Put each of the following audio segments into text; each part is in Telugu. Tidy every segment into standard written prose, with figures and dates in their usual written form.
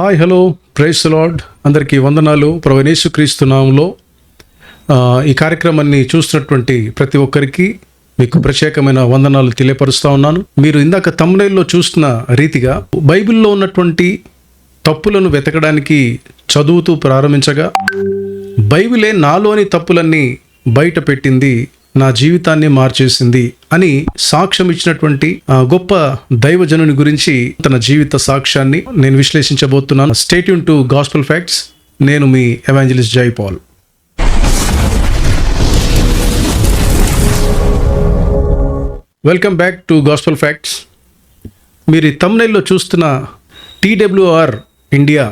Hi hello praise the lord. అందరికీ వందనాలు. ప్రభువైన యేసుక్రీస్తు నామములో ఈ కార్యక్రమాన్ని చూస్తున్నటువంటి ప్రతి ఒక్కరికి మీకు ప్రత్యేకమైన వందనాలు తెలియపరుస్తూ ఉన్నాను. మీరు ఇందాక థంబ్నెయిల్లో చూస్తున్న రీతిగా బైబిల్లో ఉన్నటువంటి తప్పులను వెతకడానికి చదువుతూ ప్రారంభించగా బైబిలే నాలోని తప్పులన్నీ బయట పెట్టింది, నా జీవితాన్ని మార్చేసింది అని సాక్ష్యం ఇచ్చినటువంటి గొప్ప దైవజనుని గురించి తన జీవిత సాక్ష్యాన్ని నేను విశ్లేషించబోతున్నాను. Stay tune to gospel facts. నేను మీ evangelist Jai Paul. Welcome back to gospel facts. మీరు ఈ థంబ్నెయిల్లో చూస్తున్న టీడబ్ల్యూఆర్ ఇండియా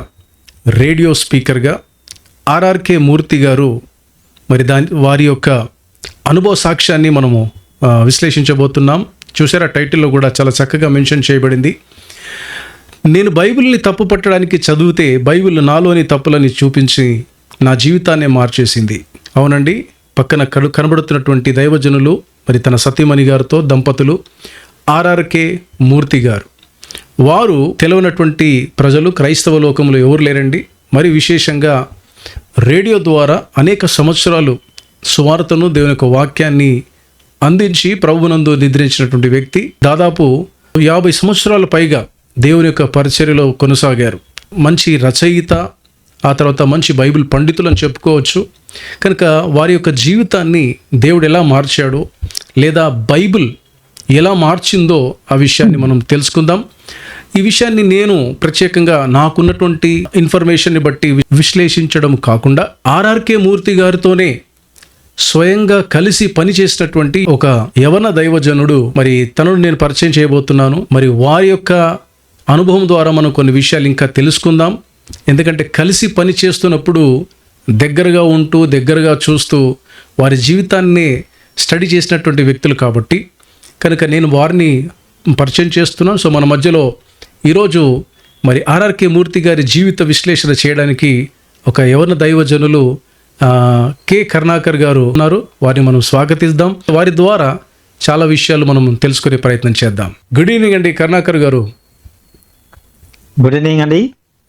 రేడియో స్పీకర్గా ఆర్ఆర్కే మూర్తి గారు మరి వారి యొక్క అనుభవ సాక్ష్యాన్ని మనము విశ్లేషించబోతున్నాం. చూసారా, టైటిల్లో కూడా చాలా చక్కగా మెన్షన్ చేయబడింది. నేను బైబిల్ని తప్పు పట్టడానికి చదివితే బైబిల్ నాలోని తప్పులని చూపించి నా జీవితాన్ని మార్చేసింది. అవునండి, పక్కన కనబడుతున్నటువంటి దైవజనులు మరి తన సతీమణి గారితో దంపతులు ఆర్ఆర్కే మూర్తి గారు. వారు తెలియనటువంటి ప్రజలు క్రైస్తవ లోకంలో ఎవరు లేరండి. మరి విశేషంగా రేడియో ద్వారా అనేక సంవత్సరాలు సువార్తను, దేవుని యొక్క వాక్యాన్ని అందించి ప్రభువునందు నిద్రించినటువంటి వ్యక్తి. దాదాపు 50 సంవత్సరాల పైగా దేవుని యొక్క పరిచర్యలో కొనసాగారు. మంచి రచయిత, ఆ తర్వాత మంచి బైబిల్ పండితులు అని చెప్పుకోవచ్చు. కనుక వారి యొక్క జీవితాన్ని దేవుడు ఎలా మార్చాడో లేదా బైబిల్ ఎలా మార్చిందో ఆ విషయాన్ని మనం తెలుసుకుందాం. ఈ విషయాన్ని నేను ప్రత్యేకంగా నాకున్నటువంటి ఇన్ఫర్మేషన్ని బట్టి విశ్లేషించడం కాకుండా ఆర్ఆర్కే మూర్తి గారితోనే స్వయంగా కలిసి పనిచేసినటువంటి ఒక యవన దైవజనుడు మరి తనను నేను పరిచయం చేయబోతున్నాను. మరి వారి యొక్క అనుభవం ద్వారా మనం కొన్ని విషయాలు ఇంకా తెలుసుకుందాం. ఎందుకంటే కలిసి పని చేస్తున్నప్పుడు దగ్గరగా ఉంటూ దగ్గరగా చూస్తూ వారి జీవితాన్ని స్టడీ చేసినటువంటి వ్యక్తులు కాబట్టి కనుక నేను వారిని పరిచయం చేస్తున్నాను. సో మన మధ్యలో ఈరోజు మరి ఆర్ఆర్కే మూర్తి గారి జీవిత విశ్లేషణ చేయడానికి ఒక యవన దైవజనులు కె కరుణాకర్ గారు ఉన్నారు. వారిని మనం స్వాగతిద్దాం. వారి ద్వారా చాలా విషయాలు మనం తెలుసుకునే ప్రయత్నం చేద్దాం. గుడ్ ఈవినింగ్ అండి కరుణాకర్ గారు. గుడ్ ఈవినింగ్ అండి.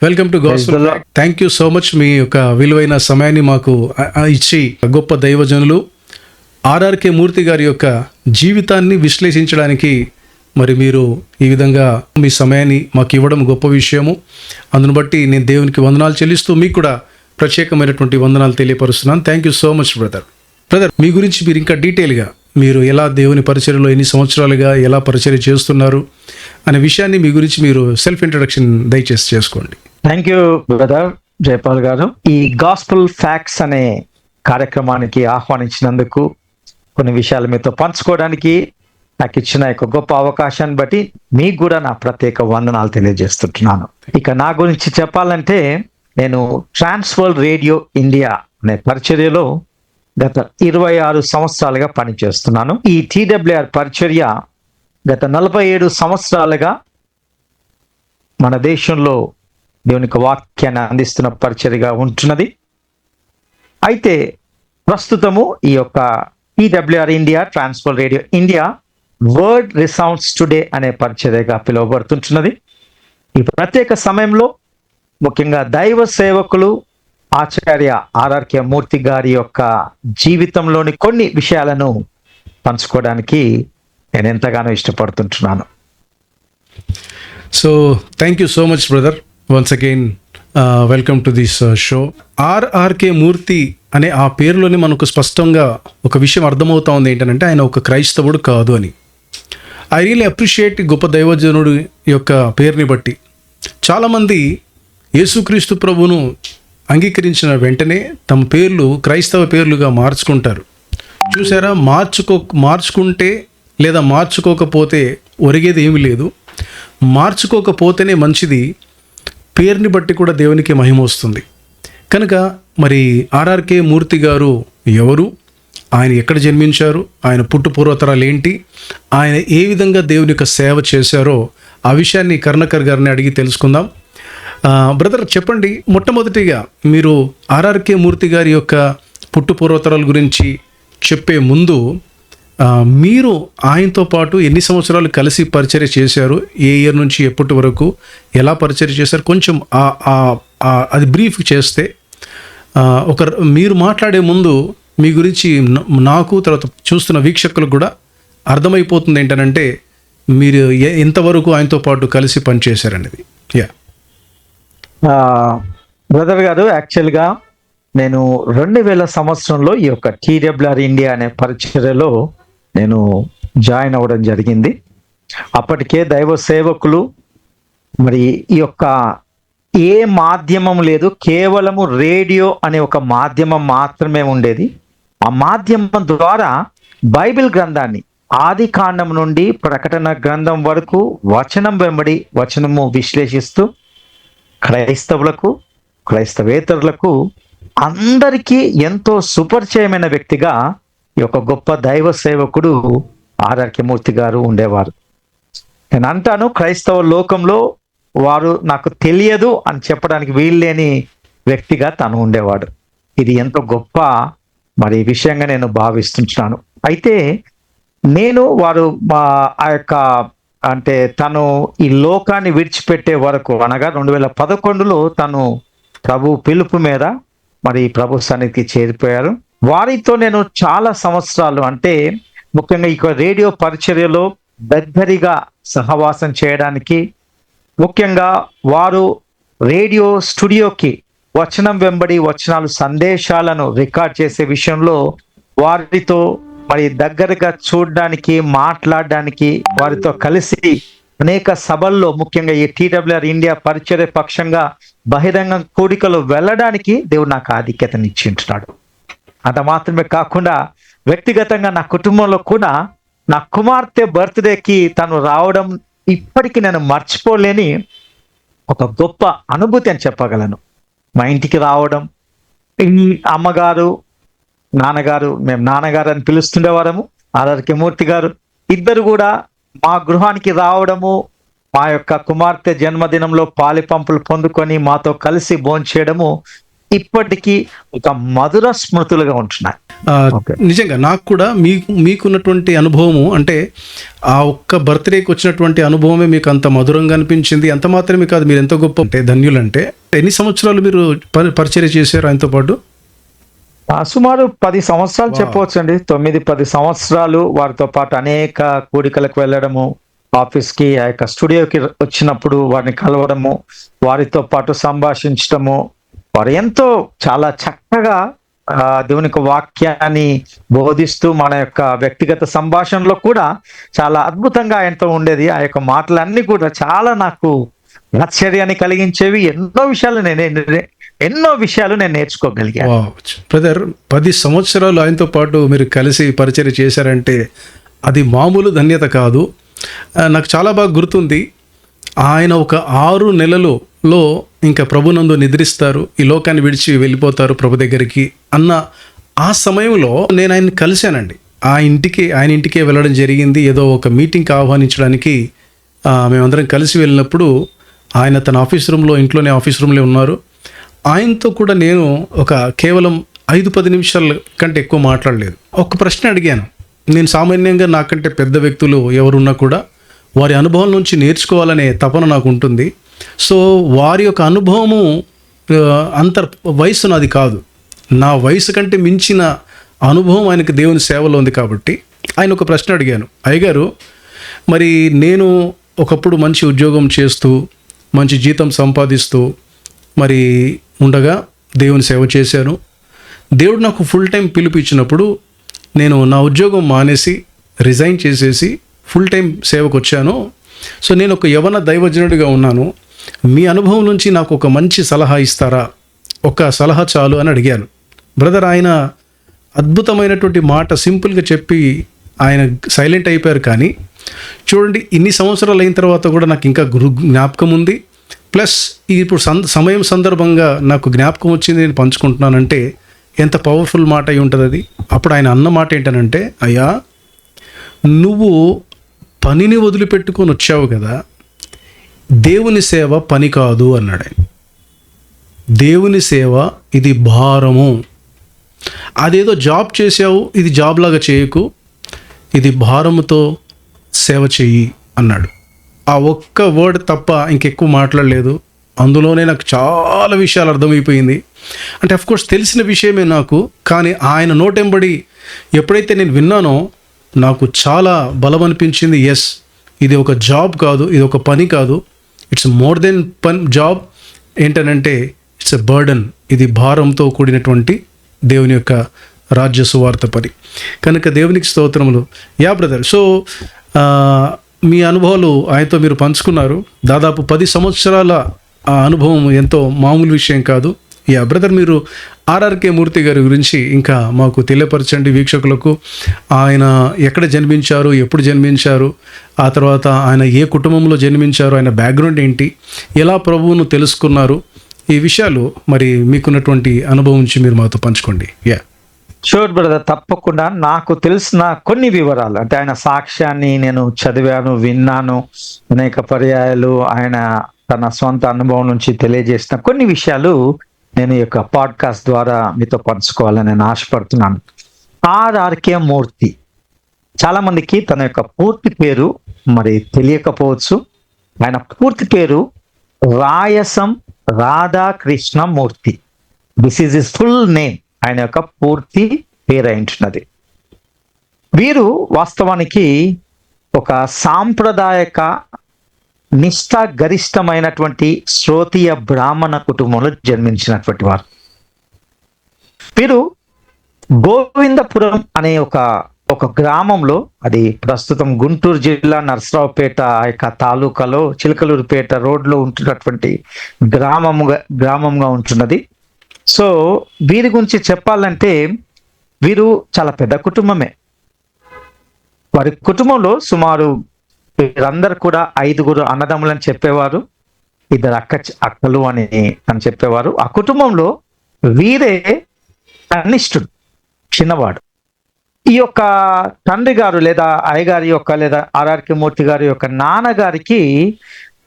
Welcome to gospel. Thank you so much. మీ యొక్క విలువైన సమయాన్ని మాకు ఇచ్చి గొప్ప దైవజనులు ఆర్ఆర్కే మూర్తి గారి యొక్క జీవితాన్ని విశ్లేషించడానికి మరి మీరు ఈ విధంగా మీ సమయాన్ని మాకు ఇవ్వడం గొప్ప విషయము. అందును బట్టి నేను దేవునికి వందనాలు చెల్లిస్తూ మీకు కూడా ప్రత్యేకమైనటువంటి వందనాలు తెలియపరుస్తున్నాను. Thank you so much brother. మీ గురించి మీరు ఇంకా డీటెయిల్గా మీరు ఎలా దేవుని పరిచర్యలో ఎన్ని సంవత్సరాలుగా ఎలా పరిచర్య చేస్తున్నారు అనే విషయాన్ని మీ గురించి మీరు సెల్ఫ్ ఇంట్రడక్షన్ దయచేసి చేసుకోండి. థ్యాంక్ యూ బ్రదర్ జయపాల్ గారు. ఈ గాస్పెల్ ఫ్యాక్ట్స్ అనే కార్యక్రమానికి ఆహ్వానించినందుకు, కొన్ని విషయాలు మీతో పంచుకోవడానికి నాకు ఇచ్చిన ఒక గొప్ప అవకాశాన్ని బట్టి మీకు కూడా నా ప్రత్యేక వందనాలు తెలియజేస్తుంటున్నాను. ఇక నా గురించి చెప్పాలంటే నేను ట్రాన్స్‌వరల్డ్ రేడియో ఇండియా అనే పరిచర్యలో గత 26 సంవత్సరాలుగా పనిచేస్తున్నాను. ఈ టీడబ్ల్యూఆర్ పరిచర్య గత 47 సంవత్సరాలుగా మన దేశంలో దేవుని యొక్క వాక్యాన్ని అందిస్తున్న పరిచర్యగా ఉంటున్నది. అయితే ప్రస్తుతము ఈ యొక్క TWR India, trans world radio India word resounds today అనే పరిచర్యగా పిలువబడుతుంటున్నది. ఈ ప్రత్యేక సమయంలో ముఖ్యంగా దైవ సేవకులు ఆచార్య ఆర్ఆర్కే మూర్తి గారి యొక్క జీవితంలోని కొన్ని విషయాలను పంచుకోవడానికి నేను ఎంతగానో ఇష్టపడుతుంటున్నాను. So thank you so much brother. Once again welcome to this show. RRK Murthy అనే ఆ పేరులోనే మనకు స్పష్టంగా ఒక విషయం అర్థమవుతా ఉంది. ఏంటంటే ఆయన ఒక క్రైస్తవుడు కాదు అని. ఐ రియలీ అప్రిషియేట్ గొప్ప దైవజనుడు యొక్క పేరుని బట్టి. చాలామంది యేసుక్రీస్తు ప్రభువును అంగీకరించిన వెంటనే తమ పేర్లు క్రైస్తవ పేర్లుగా మార్చుకుంటారు. చూసారా, మార్చుకుంటే లేదా మార్చుకోకపోతే ఒరిగేది ఏమీ లేదు. మార్చుకోకపోతేనే మంచిది. పేరుని బట్టి కూడా దేవునికి మహిమ వస్తుంది. కనుక మరి ఆర్ఆర్కే మూర్తి గారు ఎవరు, ఆయన ఎక్కడ జన్మించారు, ఆయన పుట్టు పూర్వతరాలు ఏంటి, ఆయన ఏ విధంగా దేవుని యొక్క సేవ చేశారో ఆ విషయాన్ని కరుణాకర్ గారిని అడిగి తెలుసుకుందాం. బ్రదర్ చెప్పండి, మొట్టమొదటిగా మీరు ఆర్ఆర్కే మూర్తి గారి యొక్క పుట్టు పూర్వతరాల గురించి చెప్పే ముందు మీరు ఆయనతో పాటు ఎన్ని సంవత్సరాలు కలిసి పరిచర్య చేశారు? ఏ ఇయర్ నుంచి ఎప్పటి వరకు ఎలా పరిచర్య చేశారు? కొంచెం అది బ్రీఫ్ చేస్తే మీరు మాట్లాడే ముందు మీ గురించి నాకు తర్వాత చూస్తున్న వీక్షకులకు కూడా అర్థమైపోతుంది ఏంటనంటే మీరు ఎంతవరకు ఆయనతో పాటు కలిసి పనిచేశారనేది. బ్రదర్ గారు, యాక్చువల్గా నేను 2000 సంవత్సరంలో ఈ యొక్క TWR ఇండియా అనే పరిచర్యలో నేను జాయిన్ అవ్వడం జరిగింది. అప్పటికే దైవ సేవకులు మరి ఈ యొక్క ఏ మాధ్యమం లేదు, కేవలము రేడియో అనే ఒక మాధ్యమం మాత్రమే ఉండేది. ఆ మాధ్యమం ద్వారా బైబిల్ గ్రంథాన్ని ఆది కాండం నుండి ప్రకటన గ్రంథం వరకు వచనం వెంబడి వచనము విశ్లేషిస్తూ క్రైస్తవులకు, క్రైస్తవేతరులకు అందరికీ ఎంతో సుపరిచయమైన వ్యక్తిగా ఈ యొక్క గొప్ప దైవ సేవకుడు ఆర్ఆర్కే మూర్తి గారు ఉండేవారు. నేను అంటాను, క్రైస్తవ లోకంలో వారు నాకు తెలియదు అని చెప్పడానికి వీల్లేని వ్యక్తిగా తను ఉండేవాడు. ఇది ఎంతో గొప్ప మరి విషయంగా నేను భావిస్తున్నాను. అయితే వారు ఆ యొక్క అంటే తను ఈ లోకాన్ని విడిచిపెట్టే వరకు అనగా 2011లో తను ప్రభు పిలుపు మీద మరి ప్రభు సన్నిధికి చేరిపోయారు. వారితో నేను చాలా సంవత్సరాలు, అంటే ముఖ్యంగా ఈ రేడియో పరిచర్యలో దగ్గరగా సహవాసం చేయడానికి, ముఖ్యంగా వారు రేడియో స్టూడియోకి వచనం వెంబడి వచనాలు సందేశాలను రికార్డ్ చేసే విషయంలో వారితో మరి దగ్గరగా చూడడానికి, మాట్లాడడానికి, వారితో కలిసి అనేక సభల్లో, ముఖ్యంగా ఈ TWR ఇండియా పరిచర్య పక్షంగా బహిరంగ కూడికలు వెళ్ళడానికి దేవుడు నాకు ఆధిక్యతనిచ్చింటున్నాడు. అంత మాత్రమే కాకుండా వ్యక్తిగతంగా నా కుటుంబంలో కూడా నా కుమార్తె బర్త్డేకి తను రావడం ఇప్పటికీ నేను మర్చిపోలేని ఒక గొప్ప అనుభూతి అని చెప్పగలను. మా ఇంటికి రావడం, ఈ అమ్మగారు, నాన్నగారు, మేము నాన్నగారు అని పిలుస్తుండేవారము, ఆర్ఆర్కే మూర్తి గారు ఇద్దరు కూడా మా గృహానికి రావడము, మా యొక్క కుమార్తె జన్మదినంలో పాలిపంపులు పొందుకొని మాతో కలిసి భోంచేయడము ఇప్పటికీ ఒక మధుర స్మృతులుగా ఉంటున్నాయి. నిజంగా నాకు కూడా మీకున్నటువంటి అనుభవము, అంటే ఆ ఒక్క బర్త్డేకి వచ్చినటువంటి అనుభవమే మీకు అంత మధురంగా అనిపించింది. అంత మాత్రమే కాదు, మీరు ఎంతో గొప్ప అంటే ధన్యులంటే. ఎన్ని సంవత్సరాలు మీరు పరిచర్య చేశారు ఆయనతో పాటు? సుమారు 10 సంవత్సరాలు చెప్పవచ్చు అండి. 9-10 సంవత్సరాలు వారితో పాటు అనేక కూడికలకు వెళ్ళడము, ఆఫీస్కి ఆ యొక్క స్టూడియోకి వచ్చినప్పుడు వారిని కలవడము, వారితో పాటు సంభాషించడము. వారు ఎంతో చాలా చక్కగా దేవుని యొక్క వాక్యాన్ని బోధిస్తూ మన యొక్క వ్యక్తిగత సంభాషణలో కూడా చాలా అద్భుతంగా ఆయనతో ఉండేది. ఆ యొక్క మాటలన్నీ కూడా చాలా నాకు ఆశ్చర్యాన్ని కలిగించేవి. ఎన్నో విషయాలు నేను నేర్చుకోగలిగాను. బ్రదర్, 10 సంవత్సరాలు ఆయనతో పాటు మీరు కలిసి పరిచర్య చేశారంటే అది మామూలు ధన్యత కాదు. నాకు చాలా బాగా గుర్తుంది, ఆయన ఒక 6 నెలలలో ఇంకా ప్రభునందు నిద్రిస్తారు, ఈ లోకాన్ని విడిచి వెళ్ళిపోతారు ప్రభు దగ్గరికి అన్న ఆ సమయంలో నేను ఆయన్ని కలిశానండి. ఆయన ఇంటికే వెళ్ళడం జరిగింది. ఏదో ఒక మీటింగ్కి ఆహ్వానించడానికి మేమందరం కలిసి వెళ్ళినప్పుడు ఆయన తన ఆఫీస్ రూమ్లో, ఇంట్లోనే ఆఫీస్ రూమ్లో ఉన్నారు. ఆయనతో కూడా నేను ఒక కేవలం 5-10 నిమిషాల కంటే ఎక్కువ మాట్లాడలేదు. ఒక ప్రశ్న అడిగాను. నేను సామాన్యంగా నాకంటే పెద్ద వ్యక్తులు ఎవరున్నా కూడా వారి అనుభవం నుంచి నేర్చుకోవాలనే తపన నాకు ఉంటుంది. సో వారి యొక్క అనుభవము అంత వయసు నాది కాదు, నా వయసు కంటే మించిన అనుభవం ఆయనకు దేవుని సేవలో ఉంది. కాబట్టి ఆయన ఒక ప్రశ్న అడిగాను, అయ్యగారు మరి నేను ఒకప్పుడు మంచి ఉద్యోగం చేస్తూ మంచి జీతం సంపాదిస్తూ మరి ఉండగా దేవుని సేవ చేశాను. దేవుడు నాకు ఫుల్ టైం పిలుపు ఇచ్చినప్పుడు నేను నా ఉద్యోగం మానేసి రిజైన్ చేసేసి ఫుల్ టైం సేవకు వచ్చాను. సో నేను ఒక యవన దైవజనుడిగా ఉన్నాను. మీ అనుభవం నుంచి నాకు ఒక మంచి సలహా ఇస్తారా? ఒక సలహా చాలు అని అడిగాను. బ్రదర్, ఆయన అద్భుతమైనటువంటి మాట సింపుల్గా చెప్పి ఆయన సైలెంట్ అయిపోయారు. కానీ చూడండి, ఇన్ని సంవత్సరాలు అయిన తర్వాత కూడా నాకు ఇంకా జ్ఞాపకం ఉంది. ప్లస్ ఇప్పుడు సమయం సందర్భంగా నాకు జ్ఞాపకం వచ్చింది, నేను పంచుకుంటున్నానంటే ఎంత పవర్ఫుల్ మాట అయి ఉంటుంది అది. అప్పుడు ఆయన అన్న మాట ఏంటనంటే, అయ్యా నువ్వు పనిని వదిలిపెట్టుకొని వచ్చావు కదా, దేవుని సేవ పని కాదు అన్నాడు ఆయన. దేవుని సేవ ఇది భారము. అదేదో జాబ్ చేసావు, ఇది జాబ్ లాగా చేయకు. ఇది భారముతో సేవ చెయ్యి అన్నాడు. ఆ ఒక్క వర్డ్ తప్ప ఇంకెక్కువ మాట్లాడలేదు. అందులోనే నాకు చాలా విషయాలు అర్థమైపోయింది. అంటే అఫ్కోర్స్ తెలిసిన విషయమే నాకు, కానీ ఆయన నోటెంబడి ఎప్పుడైతే నేను విన్నానో నాకు చాలా బలం అనిపించింది. ఎస్, ఇది ఒక జాబ్ కాదు, ఇది ఒక పని కాదు, ఇట్స్ మోర్ దెన్ జాబ్. ఏంటనంటే ఇట్స్ ఎ బర్డన్. ఇది భారంతో కూడినటువంటి దేవుని యొక్క రాజ్య సువార్త పని. కనుక దేవునికి స్తోత్రములు. యా బ్రదర్, సో మీ అనుభవాలు ఆయనతో మీరు పంచుకున్నారు. దాదాపు 10 సంవత్సరాల ఆ అనుభవం ఎంతో మామూలు విషయం కాదు. యా బ్రదర్, మీరు ఆర్ఆర్కే మూర్తి గారి గురించి ఇంకా మాకు తెలియపరచండి వీక్షకులకు. ఆయన ఎక్కడ జన్మించారు, ఎప్పుడు జన్మించారు, ఆ తర్వాత ఆయన ఏ కుటుంబంలో జన్మించారు, ఆయన బ్యాక్గ్రౌండ్ ఏంటి, ఎలా ప్రభువును తెలుసుకున్నారు, ఈ విషయాలు మరి మీకున్నటువంటి అనుభవం నుంచి మీరు మాతో పంచుకోండి. యా షూర్ బ్రదర్, తప్పకుండా. నాకు తెలిసిన కొన్ని వివరాలు, అంటే ఆయన సాక్ష్యాన్ని నేను చదివాను, విన్నాను, అనేక పర్యాయాలు ఆయన తన సొంత అనుభవం నుంచి తెలియజేసిన కొన్ని విషయాలు నేను ఈ యొక్క పాడ్కాస్ట్ ద్వారా మీతో పంచుకోవాలని నేను ఆశపడుతున్నాను. ఆర్ఆర్కే మూర్తి, చాలా మందికి తన యొక్క పూర్తి పేరు మరి తెలియకపోవచ్చు. ఆయన పూర్తి పేరు Rayasam Radhakrishna Murthy. This is his full name. ఆయన యొక్క పూర్తి పేరు అయింటున్నది. వీరు వాస్తవానికి ఒక సాంప్రదాయక నిష్ఠా గరిష్టమైనటువంటి శ్రోతీయ బ్రాహ్మణ కుటుంబంలో జన్మించినటువంటి వారు. వీరు గోవిందపురం అనే ఒక గ్రామంలో, అది ప్రస్తుతం గుంటూరు జిల్లా నరసరావుపేట ఆ యొక్క తాలూకాలో చిలకలూరుపేట రోడ్లో ఉంటున్నటువంటి గ్రామంగా ఉంటున్నది. సో వీరి గురించి చెప్పాలంటే వీరు చాలా పెద్ద కుటుంబమే. వారి కుటుంబంలో సుమారు వీరందరూ కూడా 5 అన్నదమ్ములని చెప్పేవారు, 2 అక్కలు అని చెప్పేవారు. ఆ కుటుంబంలో వీరే కనిష్ఠుడు, చిన్నవాడు. ఈ యొక్క తండ్రి గారు లేదా అయ్యగారి యొక్క లేదా ఆర్ఆర్కే మూర్తి గారి యొక్క నాన్నగారికి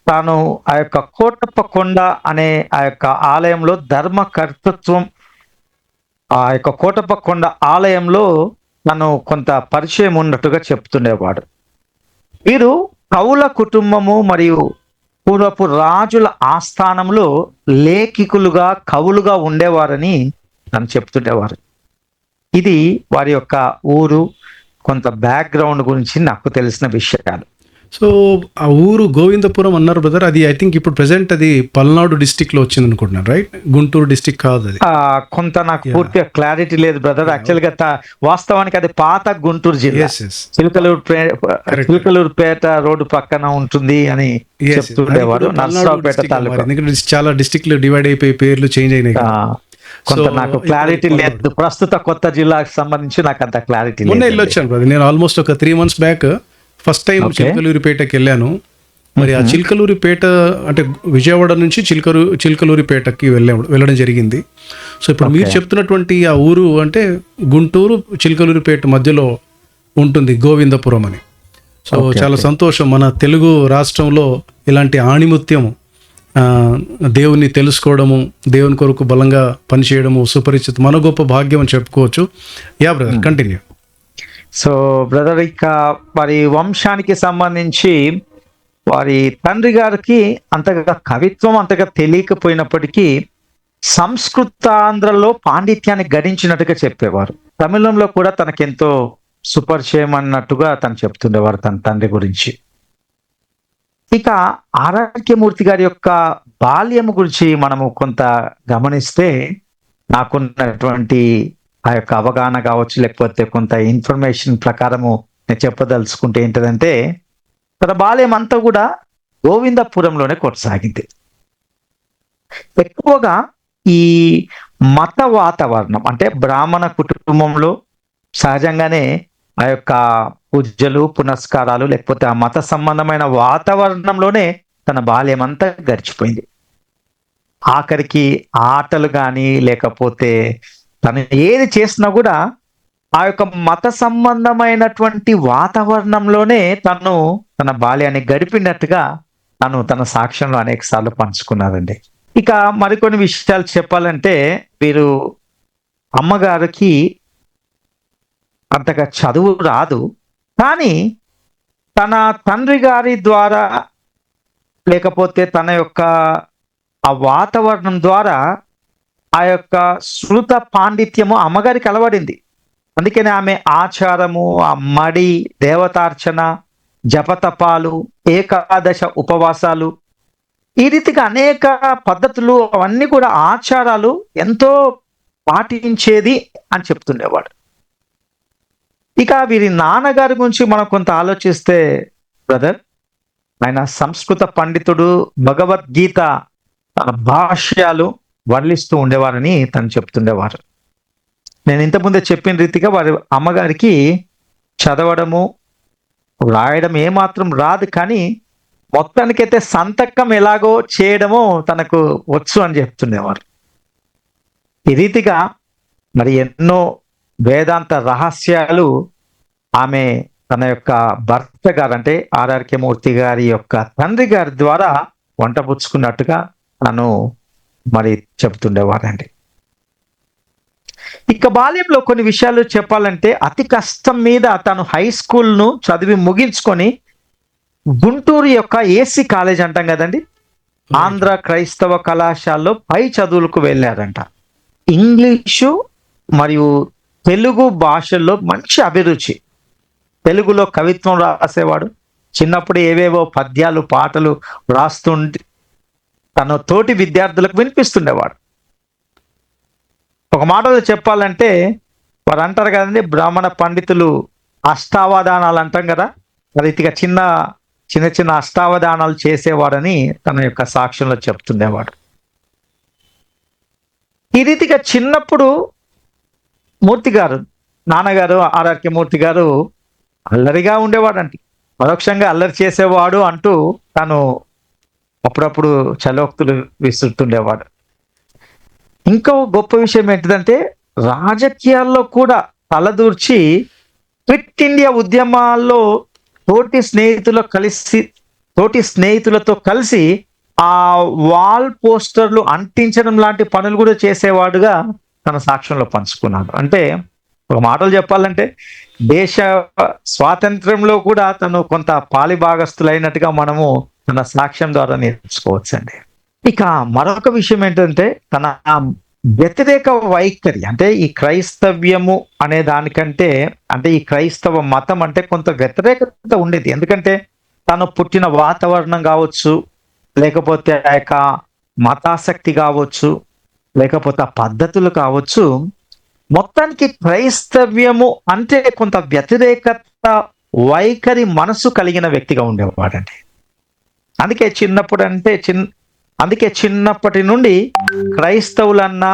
తాను ఆ యొక్క కోటప్ప కొండ అనే ఆ యొక్క ఆలయంలో ధర్మకర్తృత్వం, ఆ యొక్క కోటప్ప కొండ ఆలయంలో తను కొంత పరిచయం ఉన్నట్టుగా చెప్తుండేవాడు. వీరు కౌల కుటుంబము మరియు పూర్వపు రాజుల ఆస్థానంలో లేఖికులుగా కవులుగా ఉండేవారని తను చెప్తుండేవారు. ఇది వారి యొక్క ఊరు, కొంత బ్యాక్గ్రౌండ్ గురించి నాకు తెలిసిన విషయాలు. సో ఆ ఊరు గోవిందపురం అన్నారు బ్రదర్. అది ఐ థింక్ ఇప్పుడు ప్రెసెంట్ అది పల్నాడు డిస్టిక్లో వచ్చింది అనుకుంటున్నాను, రైట్? గుంటూరు డిస్టిక్ కాదు అది. కొంత నాకు పూర్తిగా క్లారిటీ లేదు బ్రదర్. యాక్చువల్ గా వాస్తవానికి అది పాత గుంటూరు జిల్లా, చిలకలూరుపేట రోడ్డు పక్కన ఉంటుంది అని చెప్తుండేవారు. నర్సరావుపేట తాలూకా. ఎందుకంటే చాలా డిస్టిక్లు డివైడ్ అయిపోయి పేర్లు చేంజ్ అయినాయి. కొంత నాకు క్లారిటీ లేదు. ప్రస్తుత కొత్త జిల్లాకు సంబంధించి నాకు అంత క్లారిటీ లేదు. మొన్న వెళ్ళొచ్చాను బ్రదర్, నేను ఆల్మోస్ట్ ఒక 3 months బ్యాక్ ఫస్ట్ టైం చిలకలూరిపేటకి వెళ్ళాను. మరి ఆ చిలకలూరిపేట అంటే విజయవాడ నుంచి చిలకలూరిపేటకి వెళ్ళడం జరిగింది. సో ఇప్పుడు మీరు చెప్తున్నటువంటి ఆ ఊరు అంటే గుంటూరు చిలకలూరిపేట మధ్యలో ఉంటుంది గోవిందపురం అని. సో చాలా సంతోషం, మన తెలుగు రాష్ట్రంలో ఇలాంటి ఆణిముత్యం దేవుని తెలుసుకోవడము, దేవుని కొరకు బలంగా పనిచేయడము సుపరిచితం, మన గొప్ప భాగ్యం అని చెప్పుకోవచ్చు. Yeah brother, continue. So brother, ఇక వారి వంశానికి సంబంధించి వారి తండ్రి గారికి అంతగా కవిత్వం అంతగా తెలియకపోయినప్పటికీ సంస్కృతాంధ్రలో పాండిత్యాన్ని గడించినట్టుగా చెప్పేవారు. తమిళంలో కూడా తనకెంతో సుపరిచయం అన్నట్టుగా తను చెప్తుండేవారు తన తండ్రి గురించి. ఇక ఆర్ఆర్కే మూర్తి గారి యొక్క బాల్యం గురించి మనము కొంత గమనిస్తే నాకున్నటువంటి ఆ యొక్క అవగాహన కావచ్చు, లేకపోతే కొంత ఇన్ఫర్మేషన్ ప్రకారము నేను చెప్పదలుచుకుంటే ఏంటంటే, తన బాల్యం అంతా కూడా గోవిందపురంలోనే కొనసాగింది. ఎక్కువగా ఈ మత వాతావరణం, అంటే బ్రాహ్మణ కుటుంబంలో సహజంగానే ఆ యొక్క పూజలు పునస్కారాలు లేకపోతే ఆ మత సంబంధమైన వాతావరణంలోనే తన బాల్యం అంతా గడిచిపోయింది. ఆఖరికి ఆటలు కానీ లేకపోతే తను ఏది చేసినా కూడా ఆ యొక్క మత సంబంధమైనటువంటి వాతావరణంలోనే తన బాల్యాన్ని గడిపినట్టుగా తన సాక్ష్యంలో అనేక సార్లు పంచుకున్నారండి. ఇక మరికొన్ని విషయాలు చెప్పాలంటే, వీరు అమ్మగారికి అంతగా చదువు రాదు. కానీ తన తండ్రి గారి ద్వారా, లేకపోతే తన యొక్క ఆ వాతావరణం ద్వారా ఆ యొక్క శృత పాండిత్యము అమ్మగారికి అలవడింది. అందుకని ఆమె ఆచారము, ఆ మడి, దేవతార్చన, జపతపాలు, ఏకాదశ ఉపవాసాలు, ఈ రీతిగా అనేక పద్ధతులు, అవన్నీ కూడా ఆచారాలు ఎంతో పాటించేది అని చెప్తుండేవాడు. ఇక వీరి నాన్నగారి గురించి మనం కొంత ఆలోచిస్తే బ్రదర్, ఆయన సంస్కృత పండితుడు, భగవద్గీత భాష్యాలు వర్ణిస్తూ ఉండేవారని తను చెప్తుండేవారు. నేను ఇంతకుముందే చెప్పిన రీతిగా వారి అమ్మగారికి చదవడము, రాయడం ఏమాత్రం రాదు, కానీ మొత్తానికైతే సంతకం ఎలాగో చేయడమో తనకు వచ్చు అని చెప్తుండేవారు. ఈ రీతిగా మరి ఎన్నో వేదాంత రహస్యాలు ఆమె తన యొక్క భర్త గారు, అంటే ఆర్ఆర్కే మూర్తి గారి యొక్క తండ్రి గారి ద్వారా వంట పుచ్చుకున్నట్టుగా తను మరి చెప్తుండేవారండి. ఇక బాల్యంలో కొన్ని విషయాలు చెప్పాలంటే, అతి కష్టం మీద తను హై స్కూల్ను చదివి ముగించుకొని గుంటూరు యొక్క ఏసీ కాలేజ్ అంటాం కదండి, ఆంధ్ర క్రైస్తవ కళాశాలలో పై చదువులకు వెళ్ళారంట. ఇంగ్లీషు మరియు తెలుగు భాషల్లో మంచి అభిరుచి. తెలుగులో కవిత్వం రాసేవాడు. చిన్నప్పుడు ఏవేవో పద్యాలు, పాటలు రాస్తుంటే తన తోటి విద్యార్థులకు వినిపిస్తుండేవాడు. ఒక మాటలో చెప్పాలంటే, వారు అంటారు కదండి, బ్రాహ్మణ పండితులు అష్టావధానాలు అంటాం కదా, రీతిగా చిన్న చిన్న అష్టావధానాలు చేసేవాడని తన యొక్క సాక్ష్యంలో చెప్తుండేవాడు. ఈ రీతిగా చిన్నప్పుడు మూర్తి గారు, నాన్నగారు ఆర్ఆర్కే మూర్తి గారు అల్లరిగా ఉండేవాడంట. పరోక్షంగా అల్లరి చేసేవాడు అంటూ తను అప్పుడప్పుడు చలోక్తులు విసురుతుండేవాడు. ఇంకో గొప్ప విషయం ఏంటిదంటే, రాజకీయాల్లో కూడా తలదూర్చి క్విట్ ఇండియా ఉద్యమాల్లో తోటి స్నేహితులతో కలిసి ఆ వాల్ పోస్టర్లు అంటించడం లాంటి పనులు కూడా చేసేవాడుగా తన సాక్ష్యంలో పంచుకున్నాడు. అంటే ఒక మాటలు చెప్పాలంటే, దేశ స్వాతంత్రంలో కూడా తను కొంత పాలిభాగస్తులైనట్టుగా మనము తన సాక్ష్యం ద్వారా నేర్చుకోవచ్చండి. ఇక మరొక విషయం ఏంటంటే, తన వ్యతిరేక వైఖరి, అంటే ఈ క్రైస్తవ్యము అనే దానికంటే, అంటే ఈ క్రైస్తవ మతం అంటే కొంత వ్యతిరేకత ఉండేది. ఎందుకంటే తను పుట్టిన వాతావరణం కావచ్చు, లేకపోతే ఆ యొక్క మతాసక్తి కావచ్చు, లేకపోతే ఆ పద్ధతులు కావచ్చు, మొత్తానికి క్రైస్తవ్యము అంటే కొంత వ్యతిరేకత వైఖరి మనసు కలిగిన వ్యక్తిగా ఉండేవాడండి. అందుకే చిన్నప్పటి నుండి క్రైస్తవులన్నా,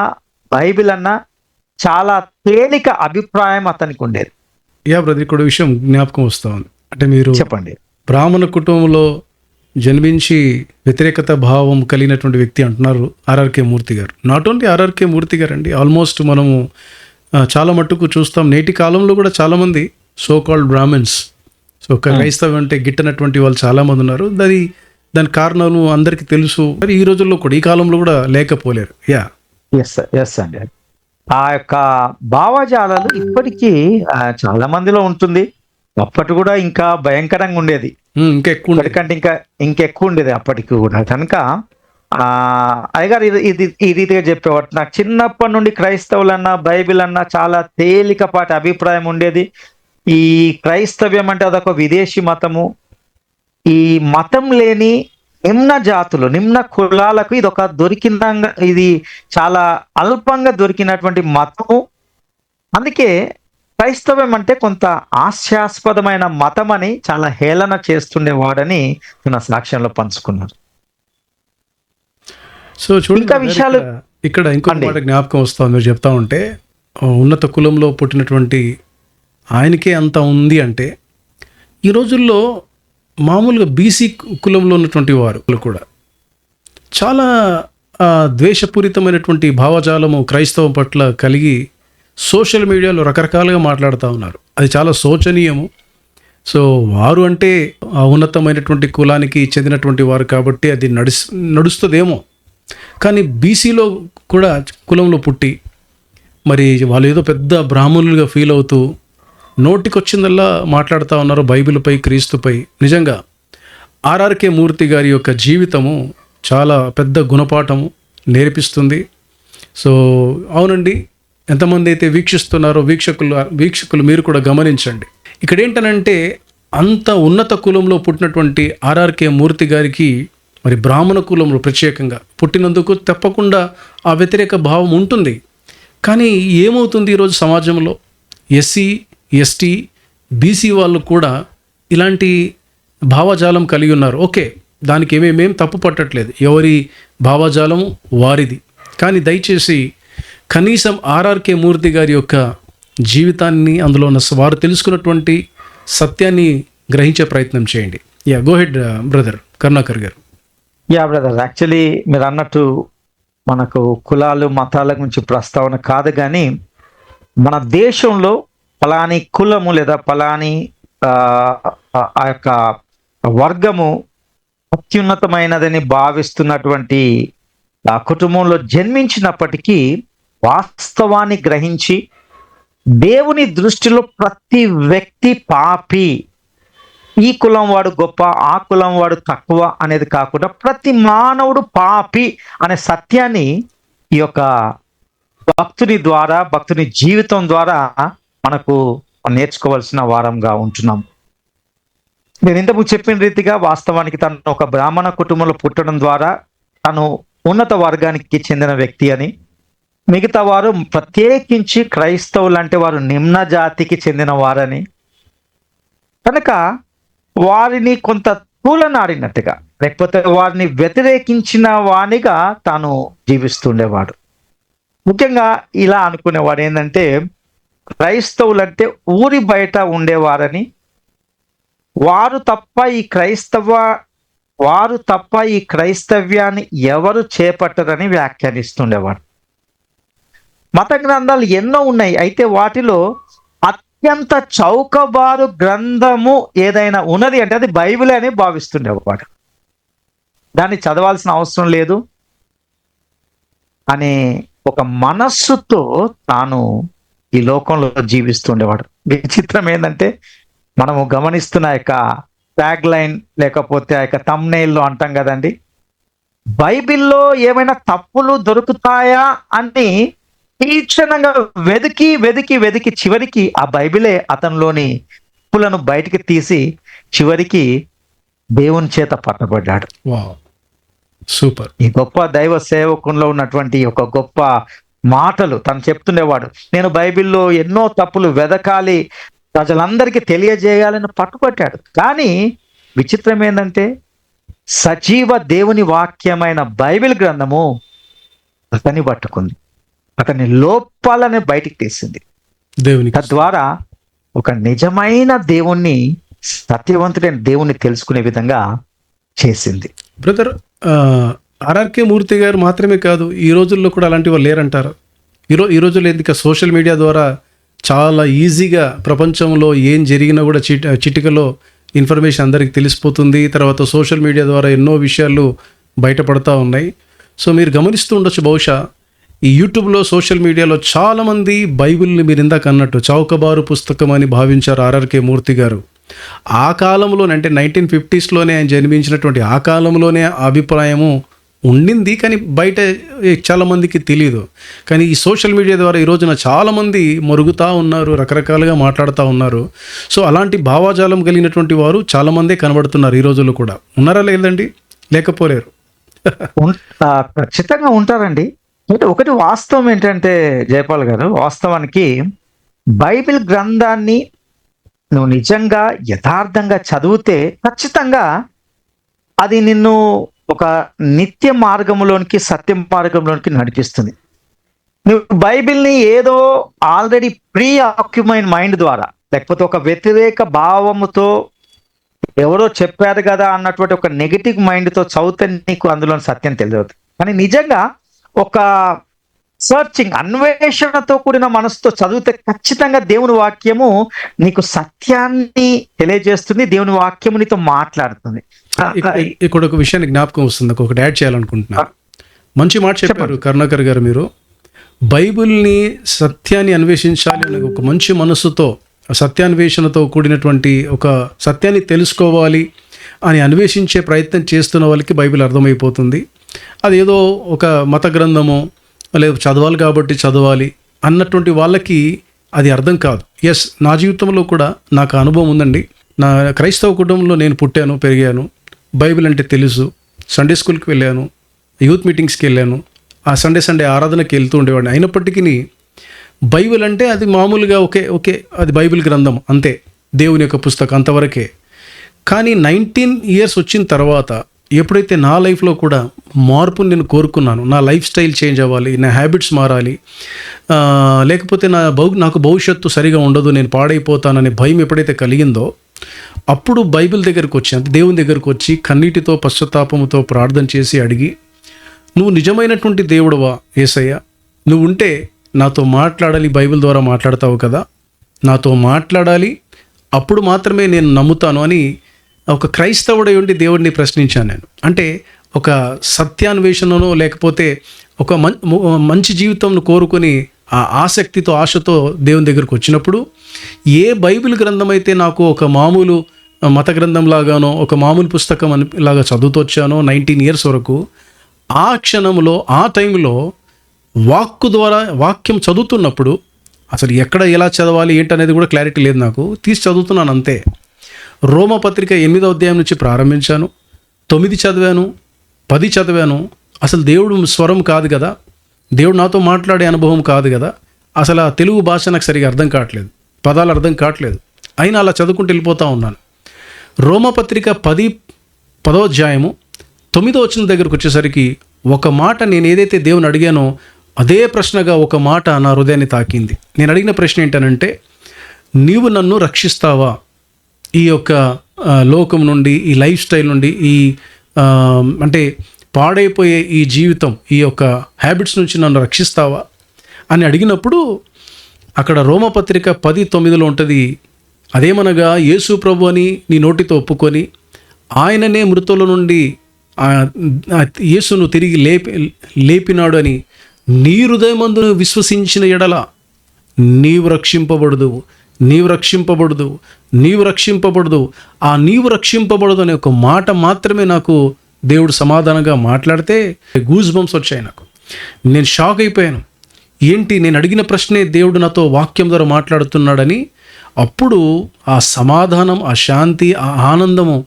బైబిల్ అన్నా చాలా తేలిక అభిప్రాయం అతనికి ఉండేది. బ్రదర్, ఇక్కడ విషయం జ్ఞాపకం వస్తా ఉంది. అంటే మీరు చెప్పండి. బ్రాహ్మణ కుటుంబంలో జన్మించి వ్యతిరేకత భావం కలిగినటువంటి వ్యక్తి అంటున్నారు ఆర్ఆర్కే మూర్తి గారు. నాట్ ఓన్లీ ఆర్ఆర్కే మూర్తి గారు అండి, ఆల్మోస్ట్ మనము చాలా మట్టుకు చూస్తాం. నేటి కాలంలో కూడా చాలామంది సో కాల్డ్ బ్రాహ్మణ్స్, సో క్రైస్తవం అంటే గిట్టనటువంటి వాళ్ళు చాలామంది ఉన్నారు. దాని కారణాలు అందరికీ తెలుసు. మరి ఈ రోజుల్లో కూడా, ఈ కాలంలో కూడా లేకపోలేరు. ఎస్ అండి. ఆ యొక్క భావజాలాలు ఇప్పటికీ చాలా మందిలో ఉంటుంది. అప్పటి కూడా ఇంకా భయంకరంగా ఉండేది, ఇంకా ఎక్కువ ఎందుకంటే ఇంకెక్కువ ఉండేది అప్పటికి కూడా. కనుక అయ్యగారు ఇది ఈ రీతిగా చెప్పేవాడు, నాకు చిన్నప్పటి నుండి క్రైస్తవులన్నా, బైబిల్ అన్నా చాలా తేలికపాటి అభిప్రాయం ఉండేది. ఈ క్రైస్తవ్యం అంటే అదొక విదేశీ మతము. ఈ మతం లేని నిమ్న జాతులు, నిమ్న కులాలకు ఇది చాలా అల్పంగా దొరికినటువంటి మతము. అందుకే క్రైస్తవం అంటే కొంత హాస్యాస్పదమైన మతం అని చాలా హేళన చేస్తుండేవాడని నా సాక్ష్యంలో పంచుకున్నారు. సో చూడండి, ఇంకా విషయాలు ఇక్కడ ఇంకొక మాట జ్ఞాపకం వస్తుంది. మీరు చెప్తా ఉంటే, ఉన్నత కులంలో పుట్టినటువంటి ఆయనకే అంత ఉంది అంటే, ఈ రోజుల్లో మామూలుగా బీసీ కులంలో ఉన్నటువంటి వారు కూడా చాలా ద్వేషపూరితమైనటువంటి భావజాలము క్రైస్తవం పట్ల కలిగి సోషల్ మీడియాలో రకరకాలుగా మాట్లాడుతూ ఉన్నారు. అది చాలా శోచనీయము. సో వారు అంటే ఉన్నతమైనటువంటి కులానికి చెందినటువంటి వారు కాబట్టి అది నడుస్తుందేమో, కానీ బీసీలో కూడా కులంలో పుట్టి మరి వాళ్ళు ఏదో పెద్ద బ్రాహ్మణులుగా ఫీల్ అవుతూ నోటికొచ్చిందల్లా మాట్లాడుతూ ఉన్నారు బైబిల్పై, క్రీస్తుపై. నిజంగా ఆర్ఆర్కే మూర్తి గారి యొక్క జీవితము చాలా పెద్ద గుణపాఠము నేర్పిస్తుంది. సో అవునండి, ఎంతమంది అయితే వీక్షిస్తున్నారో వీక్షకులు మీరు కూడా గమనించండి. ఇక్కడ ఏంటనంటే అంత ఉన్నత కులంలో పుట్టినటువంటి ఆర్ఆర్కే మూర్తి గారికి మరి బ్రాహ్మణ కులంలో ప్రత్యేకంగా పుట్టినందుకు తప్పకుండా ఆ వ్యతిరేక భావం ఉంటుంది. కానీ ఏమవుతుంది ఈరోజు సమాజంలో ఎస్సీ, ఎస్టీ, బీసీ వాళ్ళు కూడా ఇలాంటి భావజాలం కలిగి ఉన్నారు. ఓకే, దానికి ఏమేమేం తప్పు పట్టట్లేదు, ఎవరి భావజాలము వారిది. కానీ దయచేసి కనీసం ఆర్ఆర్కే మూర్తి గారి యొక్క జీవితాన్ని, అందులో ఉన్న వారు తెలుసుకున్నటువంటి సత్యాన్ని గ్రహించే ప్రయత్నం చేయండి. గో హెడ్ బ్రదర్ కరుణాకర్ గారు. బ్రదర్, యాక్చువల్లీ మీరు అన్నట్టు మనకు కులాలు మతాల గురించి ప్రస్తావన కాదు, కానీ మన దేశంలో ఫలాని కులము లేదా ఫలాని ఆ యొక్క వర్గము అత్యున్నతమైనదని భావిస్తున్నటువంటి ఆ కుటుంబంలో జన్మించినప్పటికీ వాస్తవాన్ని గ్రహించి దేవుని దృష్టిలో ప్రతి వ్యక్తి పాపి, ఈ కులం వాడు గొప్ప, ఆ కులం వాడు తక్కువ అనేది కాకుండా ప్రతి మానవుడు పాపి అనే సత్యాన్ని ఈ యొక్క భక్తుని జీవితం ద్వారా మనకు నేర్చుకోవాల్సిన వారంగా ఉంటున్నాం. నేను ఇంతకు చెప్పిన రీతిగా వాస్తవానికి తను ఒక బ్రాహ్మణ కుటుంబంలో పుట్టడం ద్వారా తను ఉన్నత వర్గానికి చెందిన వ్యక్తి అని, మిగతా వారు ప్రత్యేకించి క్రైస్తవులు అంటే వారు నిమ్న జాతికి చెందిన వారని, కనుక వారిని కొంత తూలనాడినట్టుగా లేకపోతే వారిని వ్యతిరేకించిన వానిగా తాను జీవిస్తుండేవాడు. ముఖ్యంగా ఇలా అనుకునేవాడు ఏంటంటే, క్రైస్తవులంటే ఊరి బయట ఉండేవారని, వారు తప్ప ఈ క్రైస్తవ్యాన్ని ఎవరు చేపట్టరని వ్యాఖ్యానిస్తుండేవాడు. మత గ్రంథాలు ఎన్నో ఉన్నాయి, అయితే వాటిలో అత్యంత చౌకబారు గ్రంథము ఏదైనా ఉన్నది అంటే అది బైబిలే అని భావిస్తుండేవాడు. దాన్ని చదవాల్సిన అవసరం లేదు అనే ఒక మనస్సుతో తాను ఈ లోకంలో జీవిస్తుండేవాడు. విచిత్రం ఏంటంటే, మనము గమనిస్తున్న యొక్క ట్యాగ్ లైన్ లేకపోతే ఆ యొక్క థంబ్నెయిల్లో అంటాం కదండి, బైబిల్లో ఏమైనా తప్పులు దొరుకుతాయా అని తీక్షణంగా వెదికి చివరికి ఆ బైబిలే అతనిలోని తప్పులను బయటికి తీసి చివరికి దేవుని చేత పట్టబడ్డాడు. సూపర్. ఈ గొప్ప దైవ సేవకుల్లో ఉన్నటువంటి ఒక గొప్ప మాటలు తను చెప్తుండేవాడు. నేను బైబిల్లో ఎన్నో తప్పులు వెదకాలి, ప్రజలందరికీ తెలియజేయాలని పట్టుబట్టాడు. కానీ విచిత్రం ఏంటంటే, సజీవ దేవుని వాక్యమైన బైబిల్ గ్రంథము అతన్ని పట్టుకుంది, అతని లోపాలని బయటికి తీసింది. తద్వారా ఒక నిజమైన దేవుణ్ణి, సత్యవంతుడైన దేవుణ్ణి తెలుసుకునే విధంగా చేసింది. బ్రదర్, ఆర్ఆర్కే మూర్తి గారు మాత్రమే కాదు, ఈ రోజుల్లో కూడా అలాంటి వాళ్ళు లేరంటారు. ఈ రోజుల్లో ఎందుకు సోషల్ మీడియా ద్వారా చాలా ఈజీగా ప్రపంచంలో ఏం జరిగినా కూడా చిటికలో ఇన్ఫర్మేషన్ అందరికీ తెలిసిపోతుంది. తర్వాత సోషల్ మీడియా ద్వారా ఎన్నో విషయాలు బయటపడతా ఉన్నాయి. సో మీరు గమనిస్తూ ఉండొచ్చు, బహుశా ఈ యూట్యూబ్లో, సోషల్ మీడియాలో చాలామంది బైబిల్ని మీరు ఇందాక అన్నట్టు చౌకబారు పుస్తకం అని భావించారు ఆర్ఆర్కే మూర్తి గారు. ఆ కాలంలోనే, అంటే 1950s ఆయన జన్మించినటువంటి ఆ కాలంలోనే ఆ అభిప్రాయము ఉండింది, కానీ బయట చాలామందికి తెలియదు. కానీ ఈ సోషల్ మీడియా ద్వారా ఈ రోజున చాలామంది మరుగుతూ ఉన్నారు, రకరకాలుగా మాట్లాడుతూ ఉన్నారు. సో అలాంటి భావాజాలం కలిగినటువంటి వారు చాలామందే కనబడుతున్నారు ఈ రోజుల్లో కూడా. ఉన్నారా లేదండి? లేకపోలేరు. ఖచ్చితంగా ఉంటారండి. ఒకటి వాస్తవం ఏంటంటే జయపాల్ గారు, వాస్తవానికి బైబిల్ గ్రంథాన్ని నువ్వు నిజంగా యథార్థంగా చదివితే ఖచ్చితంగా అది నిన్ను ఒక నిత్య మార్గంలోనికి, సత్య మార్గంలోనికి నడిపిస్తుంది. నువ్వు బైబిల్ని ఏదో ఆల్రెడీ ప్రీ ఆక్యుపైడ్ మైండ్ ద్వారా, లేకపోతే ఒక వ్యతిరేక భావముతో ఎవరో చెప్పారు కదా అన్నటువంటి ఒక నెగిటివ్ మైండ్తో చదివితే నీకు అందులోని సత్యం తెలియదు. కానీ నిజంగా ఒక సర్చింగ్, అన్వేషణతో కూడిన మనసుతో చదివితే ఖచ్చితంగా దేవుని వాక్యము నీకు సత్యాన్ని తెలియజేస్తుంది, దేవుని వాక్యము నీతో మాట్లాడుతుంది. ఇక్కడ ఒక విషయాన్ని జ్ఞాపకం వస్తుంది, ఒకటి యాడ్ చేయాలనుకుంటున్నాను. మంచి మాట చెప్పారు కరుణాకర్ గారు. మీరు బైబిల్ని, సత్యాన్ని అన్వేషించాలి అనే ఒక మంచి మనస్సుతో సత్యాన్వేషణతో కూడినటువంటి ఒక సత్యాన్ని తెలుసుకోవాలి అని అన్వేషించే ప్రయత్నం చేస్తున్న వాళ్ళకి బైబిల్ అర్థమైపోతుంది. అదేదో ఒక మత గ్రంథము లేదా చదవాలి కాబట్టి చదవాలి అన్నటువంటి వాళ్ళకి అది అర్థం కాదు. ఎస్, నా జీవితంలో కూడా నాకు అనుభవం ఉందండి. నా క్రైస్తవ కుటుంబంలో నేను పుట్టాను, పెరిగాను. బైబిల్ అంటే తెలుసు. సండే స్కూల్కి వెళ్ళాను, యూత్ మీటింగ్స్కి వెళ్ళాను, ఆ సండే ఆరాధనకి వెళ్తూ ఉండేవాడిని. అయినప్పటికీ బైబిల్ అంటే అది మామూలుగా ఓకే అది బైబిల్ గ్రంథం అంతే, దేవుని యొక్క పుస్తకం అంతవరకే. కానీ 19 years వచ్చిన తర్వాత ఎప్పుడైతే నా లైఫ్లో కూడా మార్పుని నేను కోరుకున్నాను, నా లైఫ్ స్టైల్ చేంజ్ అవ్వాలి, నా హ్యాబిట్స్ మారాలి, లేకపోతే నాకు భవిష్యత్తు సరిగా ఉండదు, నేను పాడైపోతాననే భయం ఎప్పుడైతే కలిగిందో అప్పుడు బైబిల్ దగ్గరికి వచ్చి, అంటే దేవుని దగ్గరికి వచ్చి కన్నీటితో పశ్చాత్తాపంతో ప్రార్థన చేసి అడిగి, నువ్వు నిజమైనటువంటి దేవుడువా యేసయ్య, నువ్వు ఉంటే నాతో మాట్లాడాలి, బైబిల్ ద్వారా మాట్లాడతావు కదా, నాతో మాట్లాడాలి, అప్పుడు మాత్రమే నేను నమ్ముతాను అని ఒక క్రైస్తవుడై ఉండి దేవుడిని ప్రశ్నించాను నేను. అంటే ఒక సత్యాన్వేషణను లేకపోతే ఒక మంచి జీవితంను కోరుకొని ఆ ఆసక్తితో ఆశతో దేవుని దగ్గరకు వచ్చినప్పుడు ఏ బైబిల్ గ్రంథం అయితే నాకు ఒక మామూలు మత గ్రంథం లాగానో ఒక మామూలు పుస్తకం లాగా చదువుతూ వచ్చానో 19 years వరకు, ఆ క్షణంలో ఆ టైంలో వాక్కు ద్వారా వాక్యం చదువుతున్నప్పుడు అసలు ఎక్కడ ఎలా చదవాలి ఏంటనేది కూడా క్లారిటీ లేదు, నాకు తీసి చదువుతున్నాను అంతే. రోమపత్రిక 8వ అధ్యాయం నుంచి ప్రారంభించాను, 9 చదివాను, 10 చదివాను. అసలు దేవుడు స్వరం కాదు కదా, దేవుడు నాతో మాట్లాడే అనుభవం కాదు కదా, అసలు ఆ తెలుగు భాష నాకు సరిగా అర్థం కావట్లేదు, పదాలు అర్థం కావట్లేదు. అయినా అలా చదువుకుంటూ వెళ్ళిపోతూ ఉన్నాను. రోమపత్రిక 10వ అధ్యాయము 9వ వచనం దగ్గరకు వచ్చేసరికి ఒక మాట, నేను ఏదైతే దేవుని అడిగానో అదే ప్రశ్నగా ఒక మాట నా హృదయాన్ని తాకింది. నేను అడిగిన ప్రశ్న ఏంటనంటే, నీవు నన్ను రక్షిస్తావా ఈ యొక్క లోకం నుండి, ఈ లైఫ్ స్టైల్ నుండి, ఈ అంటే పాడైపోయే ఈ జీవితం, ఈ యొక్క హ్యాబిట్స్ నుంచి నన్ను రక్షిస్తావా అని అడిగినప్పుడు అక్కడ రోమపత్రిక 10:9 ఉంటుంది, అదేమనగా యేసు ప్రభు అని నీ నోటితో ఒప్పుకొని ఆయననే మృతుల నుండి యేసును తిరిగి లేపినాడు అని నీ హృదయమందు విశ్వసించిన ఎడల నీవు రక్షింపబడదు. ఆ నీవు రక్షింపబడదు అనే ఒక మాట మాత్రమే నాకు దేవుడు సమాధానంగా మాట్లాడితే గూస్ బంప్స్ వచ్చాయి నాకు. నేను షాక్ అయిపోయాను. ఏంటి, నేను అడిగిన ప్రశ్నే దేవుడు నాతో వాక్యం ద్వారా మాట్లాడుతున్నాడని. అప్పుడు ఆ సమాధానం, ఆ శాంతి, ఆ ఆనందము,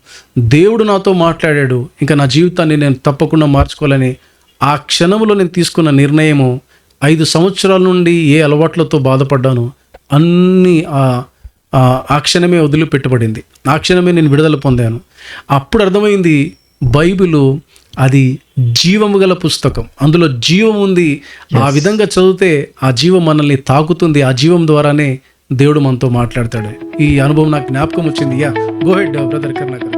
దేవుడు నాతో మాట్లాడాడు, ఇంకా నా జీవితాన్ని నేను తప్పకుండా మార్చుకోవాలని ఆ క్షణంలో నేను తీసుకున్న నిర్ణయము. 5 సంవత్సరాల నుండి ఏ అలవాట్లతో బాధపడ్డాను అన్నీ ఆ క్షణమే వదిలిపెట్టబడింది. ఆ క్షణమే నేను విడుదల పొందాను. అప్పుడు అర్థమైంది, బైబిలు అది జీవము గల పుస్తకం, అందులో జీవం ఉంది. ఆ విధంగా చదివితే ఆ జీవం మనల్ని తాకుతుంది, ఆ జీవం ద్వారానే దేవుడు మనతో మాట్లాడతాడు. ఈ అనుభవం నాకు జ్ఞాపకం వచ్చింది. Go ahead brother Karunakar.